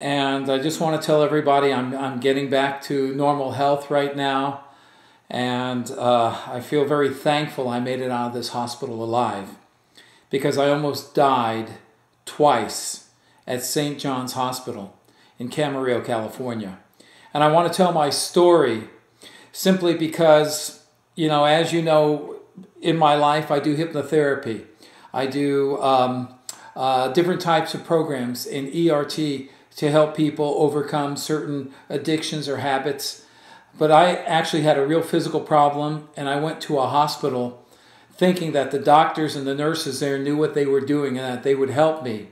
And I just want to tell everybody I'm getting back to normal health right now. And I feel very thankful I made it out of this hospital alive, because I almost died twice at St. John's Hospital in Camarillo, California. And I want to tell my story simply because, as you know, in my life I do hypnotherapy. I do different types of programs in ERT to help people overcome certain addictions or habits. But I actually had a real physical problem, and I went to a hospital thinking that the doctors and the nurses there knew what they were doing and that they would help me.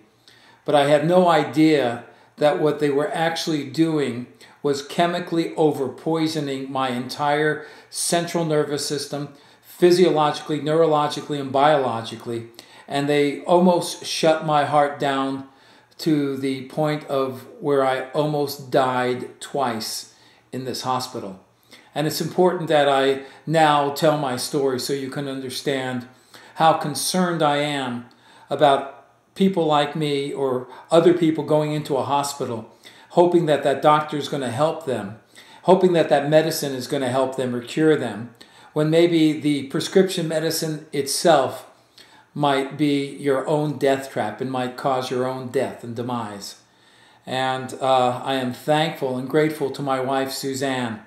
But I had no idea that what they were actually doing was chemically over-poisoning my entire central nervous system, physiologically, neurologically, and biologically. And they almost shut my heart down to the point of where I almost died twice in this hospital. And it's important that I now tell my story so you can understand how concerned I am about people like me or other people going into a hospital, hoping that that doctor is going to help them, hoping that that medicine is going to help them or cure them, when maybe the prescription medicine itself might be your own death trap and might cause your own death and demise. And I am thankful and grateful to my wife, Suzanne,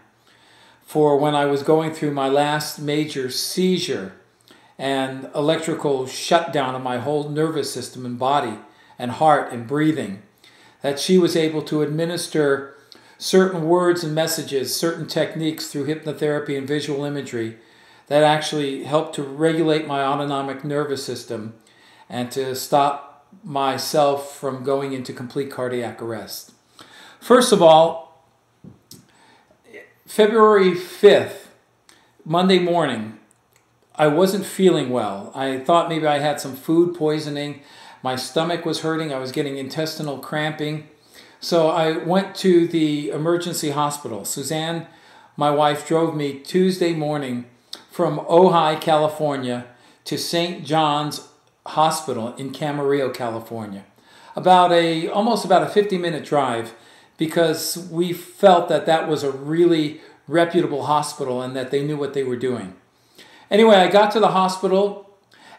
for when I was going through my last major seizure and electrical shutdown of my whole nervous system and body and heart and breathing, that she was able to administer certain words and messages, certain techniques through hypnotherapy and visual imagery that actually helped to regulate my autonomic nervous system and to stop myself from going into complete cardiac arrest. First of all, February 5th, Monday morning, I wasn't feeling well. I thought maybe I had some food poisoning. My stomach was hurting. I was getting intestinal cramping. So I went to the emergency hospital. Suzanne, my wife, drove me Tuesday morning from Ojai, California to St. John's Hospital in Camarillo, California. Almost about a 50-minute drive, because we felt that that was a really reputable hospital and that they knew what they were doing. Anyway, I got to the hospital,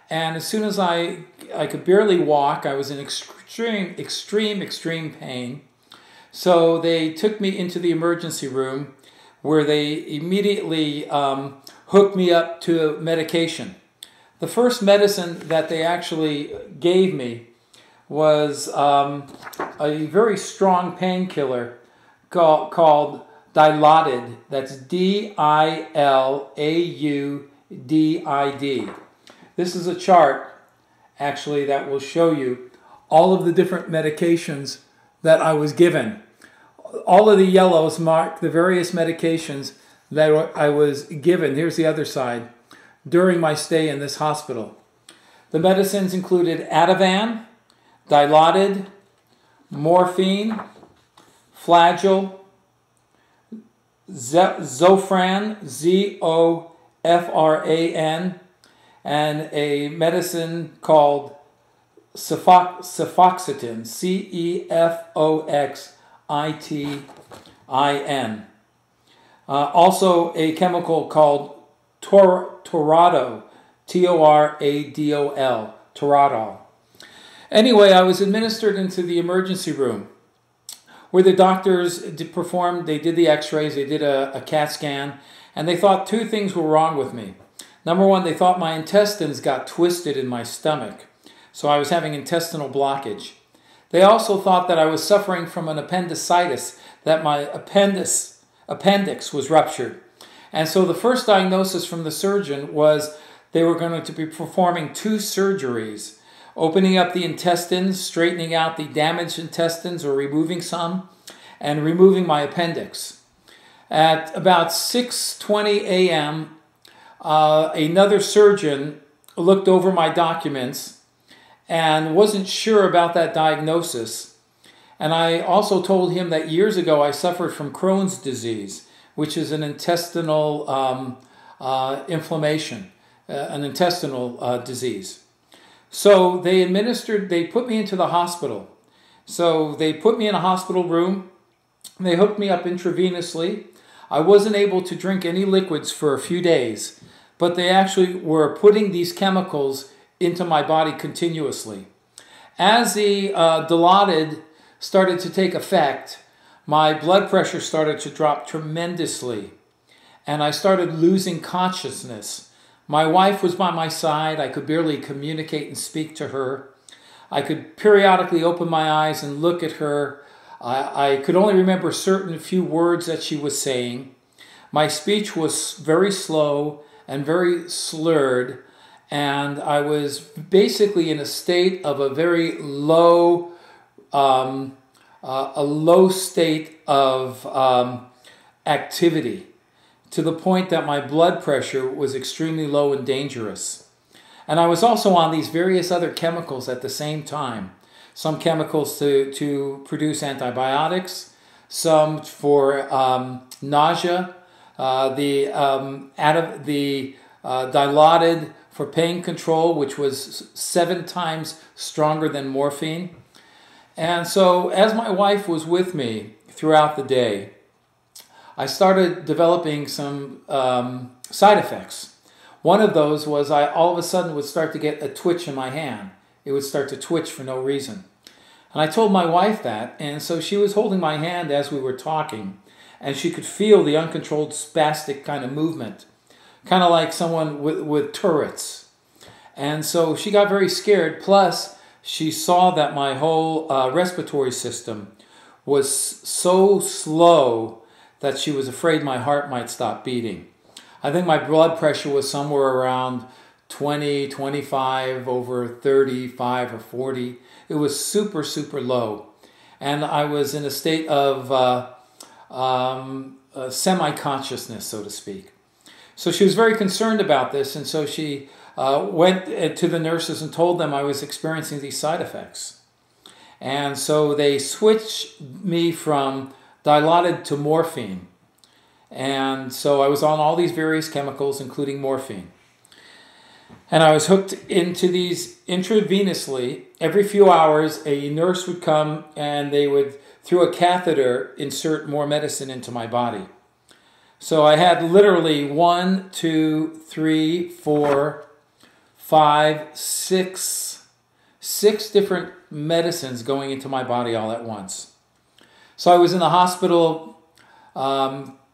and as soon as I could barely walk, I was in extreme pain. So they took me into the emergency room, where they immediately hooked me up to medication. The first medicine that they actually gave me was a very strong painkiller called Dilaudid. That's Dilaudid. This is a chart, actually, that will show you all of the different medications that I was given. All of the yellows mark the various medications that I was given. Here's the other side. During my stay in this hospital, the medicines included Ativan, Dilaudid, morphine, Flagyl, Zofran, Zofran, and a medicine called cefoxitin, Cefoxitin. Also a chemical called Toradol, Toradol, Toradol. Anyway, I was administered into the emergency room, where the doctors they did the x-rays, they did a CAT scan, and they thought two things were wrong with me. Number one, they thought my intestines got twisted in my stomach, so I was having intestinal blockage. They also thought that I was suffering from an appendicitis, that my appendix was ruptured. And so the first diagnosis from the surgeon was they were going to be performing two surgeries, opening up the intestines, straightening out the damaged intestines or removing some, and removing my appendix. At about 6:20 a.m., another surgeon looked over my documents and wasn't sure about that diagnosis. And I also told him that years ago I suffered from Crohn's disease, which is an intestinal inflammation, an intestinal disease. So they put me into the hospital. So they put me in a hospital room. They hooked me up intravenously. I wasn't able to drink any liquids for a few days, but they actually were putting these chemicals into my body continuously. As the Dilaudid started to take effect, my blood pressure started to drop tremendously, and I started losing consciousness. My wife was by my side. I could barely communicate and speak to her. I could periodically open my eyes and look at her. I could only remember certain few words that she was saying. My speech was very slow and very slurred, and I was basically in a state of a very low, state of activity, to the point that my blood pressure was extremely low and dangerous. And I was also on these various other chemicals at the same time. Some chemicals to produce antibiotics, some for nausea, the Dilaudid for pain control, which was 7 times stronger than morphine. And so as my wife was with me throughout the day, I started developing some side effects. One of those was I all of a sudden would start to get a twitch in my hand. It would start to twitch for no reason. And I told my wife that, and so she was holding my hand as we were talking, and she could feel the uncontrolled spastic kind of movement, kind of like someone with Tourette's. And so she got very scared, plus she saw that my whole respiratory system was so slow that she was afraid my heart might stop beating. I think my blood pressure was somewhere around 20, 25 over 35 or 40. It was super, super low. And I was in a state of semi-consciousness, so to speak. So she was very concerned about this, and so she went to the nurses and told them I was experiencing these side effects. And so they switched me from Dilaudid to morphine. And so I was on all these various chemicals, including morphine. And I was hooked into these intravenously. Every few hours, a nurse would come and they would, through a catheter, insert more medicine into my body. So I had literally 1, 2, 3, 4, 5, 6 different medicines going into my body all at once. So I was in the hospital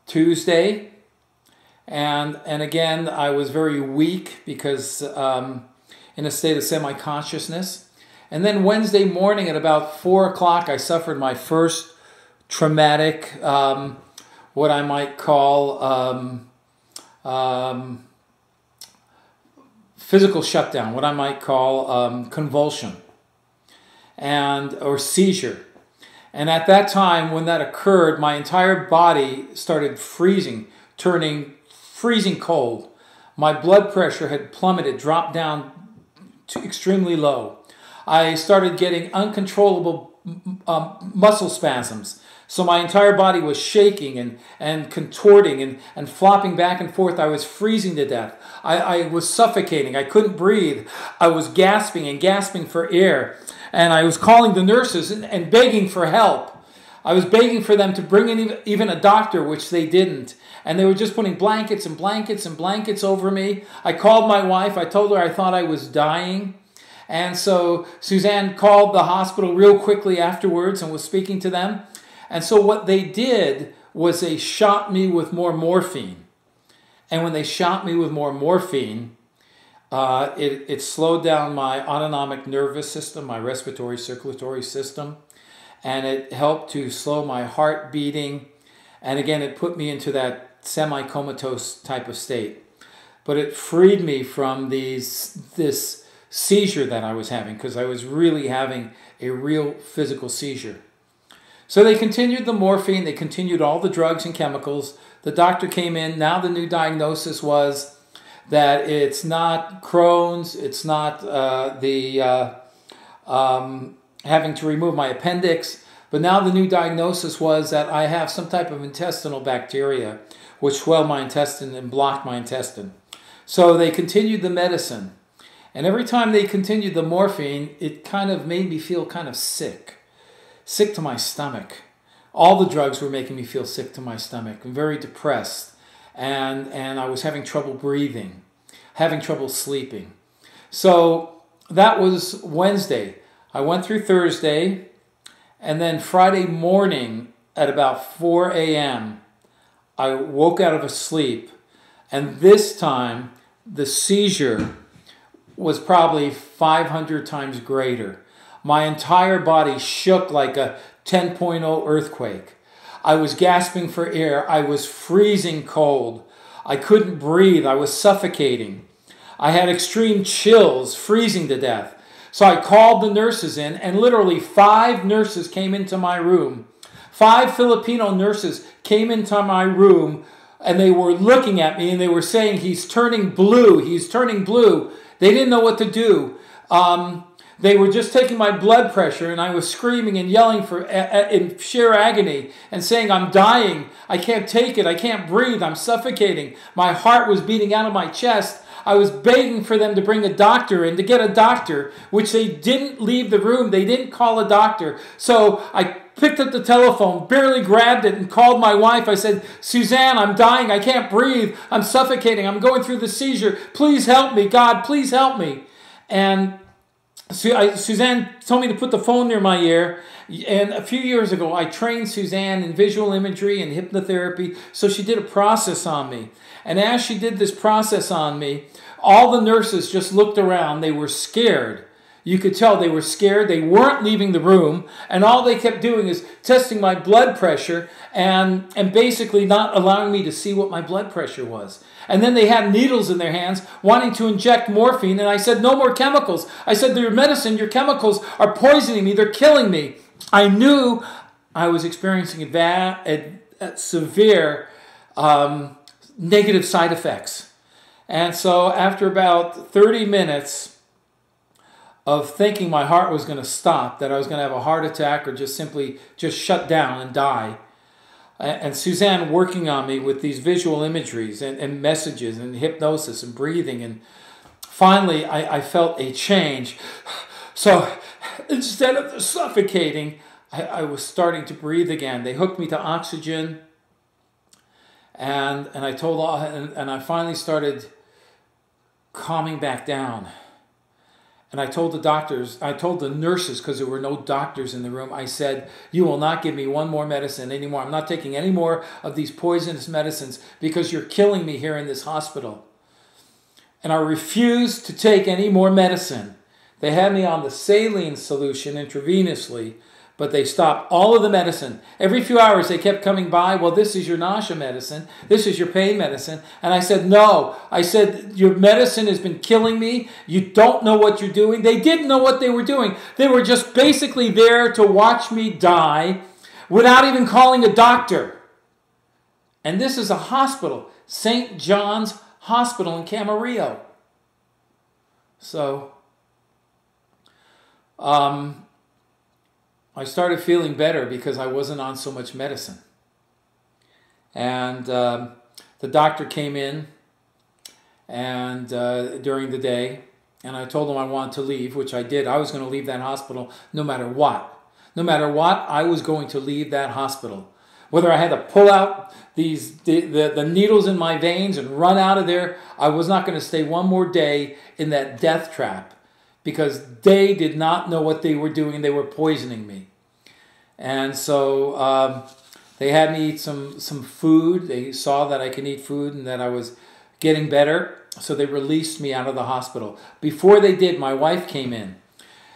Tuesday, and again I was very weak because in a state of semi-consciousness. And then Wednesday morning at about 4 o'clock I suffered my first traumatic, what I might call physical shutdown, what I might call convulsion or seizure. And at that time, when that occurred, my entire body started freezing, turning freezing cold. My blood pressure had plummeted, dropped down to extremely low. I started getting uncontrollable muscle spasms. So my entire body was shaking and contorting and flopping back and forth. I was freezing to death. I was suffocating. I couldn't breathe. I was gasping and gasping for air. And I was calling the nurses and begging for help. I was begging for them to bring in even a doctor, which they didn't. And they were just putting blankets and blankets and blankets over me. I called my wife. I told her I thought I was dying. And so Suzanne called the hospital real quickly afterwards and was speaking to them. And so what they did was they shot me with more morphine. And when they shot me with more morphine, it slowed down my autonomic nervous system, my respiratory circulatory system, and it helped to slow my heart beating. And again, it put me into that semi-comatose type of state. But it freed me from this seizure that I was having, because I was really having a real physical seizure. So they continued the morphine, they continued all the drugs and chemicals. The doctor came in. Now the new diagnosis was that it's not Crohn's, it's not having to remove my appendix, but now the new diagnosis was that I have some type of intestinal bacteria which swelled my intestine and blocked my intestine. So they continued the medicine. And every time they continued the morphine, it kind of made me feel kind of sick. sick to my stomach. All the drugs were making me feel sick to my stomach. I'm very depressed. And I was having trouble breathing, having trouble sleeping. So that was Wednesday. I went through Thursday, and then Friday morning at about 4 a.m., I woke out of a sleep, and this time the seizure was probably 500 times greater. My entire body shook like a 10.0 earthquake. I was gasping for air. I was freezing cold. I couldn't breathe. I was suffocating. I had extreme chills, freezing to death. So I called the nurses in, and literally 5 nurses came into my room. 5 Filipino nurses came into my room, and they were looking at me, and they were saying, he's turning blue, he's turning blue. They didn't know what to do. They were just taking my blood pressure, and I was screaming and yelling in sheer agony and saying, I'm dying, I can't take it, I can't breathe, I'm suffocating. My heart was beating out of my chest. I was begging for them to bring a doctor in, to get a doctor, which they didn't leave the room. They didn't call a doctor. So I picked up the telephone, barely grabbed it, and called my wife. I said, Suzanne, I'm dying. I can't breathe. I'm suffocating. I'm going through the seizure. Please help me. God, please help me. And Suzanne told me to put the phone near my ear. And a few years ago, I trained Suzanne in visual imagery and hypnotherapy. So she did a process on me. And as she did this process on me, all the nurses just looked around. They were scared. You could tell they were scared. They weren't leaving the room. And all they kept doing is testing my blood pressure and basically not allowing me to see what my blood pressure was. And then they had needles in their hands wanting to inject morphine. And I said, no more chemicals. I said, your medicine, your chemicals are poisoning me. They're killing me. I knew I was experiencing severe negative side effects. And so after about 30 minutes of thinking my heart was going to stop, that I was going to have a heart attack or just simply shut down and die, and Suzanne working on me with these visual imageries and messages and hypnosis and breathing, and finally I felt a change. So instead of suffocating, I was starting to breathe again. They hooked me to oxygen. And I finally started calming back down. And I told the nurses, because there were no doctors in the room, I said, you will not give me one more medicine anymore. I'm not taking any more of these poisonous medicines because you're killing me here in this hospital. And I refused to take any more medicine. They had me on the saline solution intravenously, but they stopped all of the medicine. Every few hours they kept coming by, well, this is your nausea medicine, this is your pain medicine. And I said, no. I said, your medicine has been killing me. You don't know what you're doing. They didn't know what they were doing. They were just basically there to watch me die without even calling a doctor. And this is a hospital, St. John's Hospital in Camarillo. So, I started feeling better because I wasn't on so much medicine. And the doctor came in and during the day, and I told him I wanted to leave, which I did. I was going to leave that hospital no matter what. No matter what, I was going to leave that hospital. Whether I had to pull out the needles in my veins and run out of there, I was not going to stay one more day in that death trap, because they did not know what they were doing. They were poisoning me. And so they had me eat some food. They saw that I could eat food and that I was getting better. So they released me out of the hospital. Before they did, my wife came in.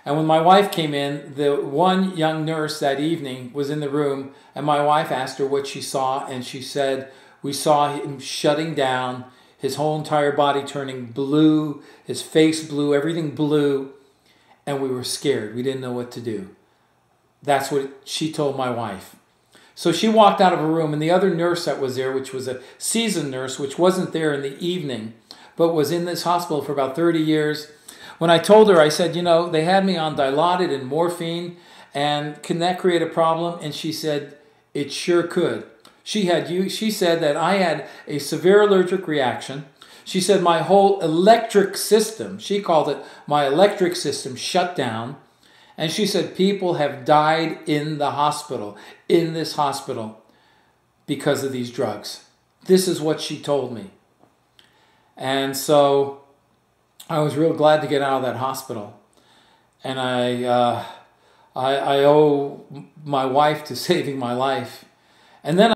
And when my wife came in, the one young nurse that evening was in the room, and my wife asked her what she saw, and she said, we saw him shutting down, his whole entire body turning blue, his face blue, everything blue, and we were scared. We didn't know what to do. That's what she told my wife. So she walked out of her room, and the other nurse that was there, which was a seasoned nurse, which wasn't there in the evening, but was in this hospital for about 30 years, when I told her, I said, you know, they had me on Dilaudid and morphine, and can that create a problem? And she said, it sure could. She said that I had a severe allergic reaction. She said my whole electric system, she called it my electric system, shut down. And she said people have died in the hospital, in this hospital, because of these drugs. This is what she told me. And so I was real glad to get out of that hospital. And I owe my wife to saving my life. And then